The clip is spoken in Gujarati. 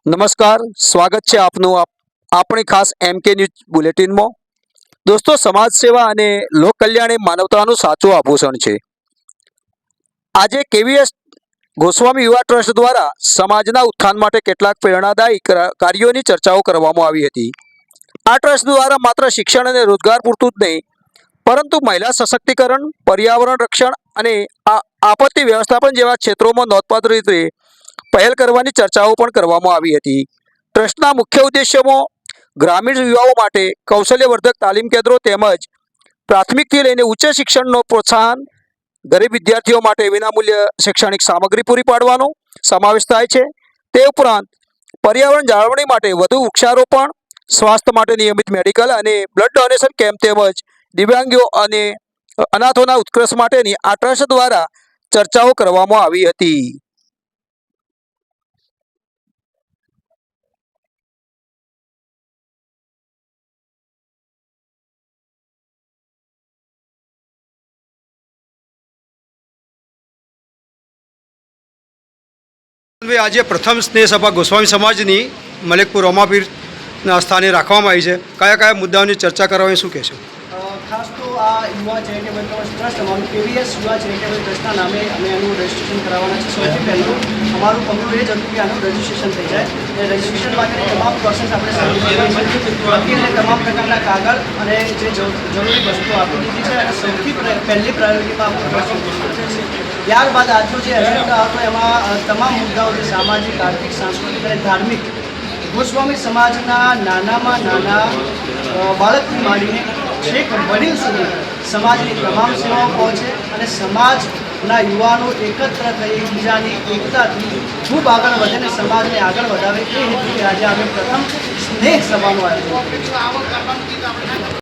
નમસ્કાર, સ્વાગત છે આપનું આપણી ખાસ એમકે ન્યૂઝ બુલેટિનમાં। દોસ્તો, સમાજ સેવા અને લોક કલ્યાણ એ માનવતાનું સાચું આભૂષણ છે। આજે કેવીએસ ગોસ્વામી યુવા ટ્રસ્ટ દ્વારા સમાજના ઉત્થાન માટે કેટલાક પ્રેરણાદાયી કાર્યોની ચર્ચાઓ કરવામાં આવી હતી। આ ટ્રસ્ટ દ્વારા માત્ર શિક્ષણ અને રોજગાર પૂરતું જ નહીં, પરંતુ મહિલા સશક્તિકરણ, પર્યાવરણ રક્ષણ અને આપત્તિ વ્યવસ્થાપન જેવા ક્ષેત્રોમાં નોંધપાત્ર રીતે પહેલ કરવાની ચર્ચાઓ પણ કરવામાં આવી હતી। ટ્રસ્ટના મુખ્ય ઉદ્દેશ્યોમાં ગ્રામીણ યુવાઓ માટે કૌશલ્યવર્ધક તાલીમ કેન્દ્રો તેમજ પ્રાથમિકથી લઈને ઉચ્ચ શિક્ષણનો પ્રોત્સાહન, ગરીબ વિદ્યાર્થીઓ માટે વિનામૂલ્ય શૈક્ષણિક સામગ્રી પૂરી પાડવાનો સમાવેશ થાય છે। તે ઉપરાંત પર્યાવરણ જાળવણી માટે વધુ વૃક્ષારોપણ, સ્વાસ્થ્ય માટે નિયમિત મેડિકલ અને બ્લડ ડોનેશન કેમ્પ તેમજ દિવ્યાંગો અને અનાથોના ઉત્કર્ષ માટેની આ ટ્રસ્ટ દ્વારા ચર્ચાઓ કરવામાં આવી હતી। આજે પ્રથમ સ્નેહ સભા ગોસ્વામી સમાજની મલેકપુર રોમાપીરના સ્થાને રાખવામાં આવી છે। કયા કયા મુદ્દાઓની ચર્ચા કરવાની શું કહેશો? ખાસ તો આ યુવા ચેરિટેબલ ટ્રસ્ટ અમારું કેવીએસ યુવા ચેરિટેબલ ટ્રસ્ટના નામે અમે એનું રજિસ્ટ્રેશન કરાવવાના છે। સૌથી પહેલું અમારું પગલું એ જ હતું કે આનું રજિસ્ટ્રેશન થઈ જાય અને રજિસ્ટ્રેશન માટેની તમામ પ્રોસેસ આપણે શરૂ કરી છે। વકીલને તમામ પ્રકારના કાગળ અને જે જરૂરી વસ્તુઓ આપી દીધી છે અને સૌથી પહેલી પ્રાયોરિટીમાં આપણું રજિસ્ટ્રેશન છે। ત્યારબાદ આજનો જે એજન્ડા હતો એમાં તમામ મુદ્દાઓ જે સામાજિક, આર્થિક, સાંસ્કૃતિક અને ધાર્મિક ગોસ્વામી સમાજના નાનામાં નાના બાળકથી માંડીને છેક વડીલ સુધી સમાજની તમામ સેવાઓ પહોંચે અને સમાજના યુવાનો એકત્ર થઈ એકબીજાની એકતાથી ખૂબ આગળ વધે અને સમાજને આગળ વધારે એ હેતુથી આજે અમે પ્રથમ સ્નેહ સભાનું આયોજન કર્યું।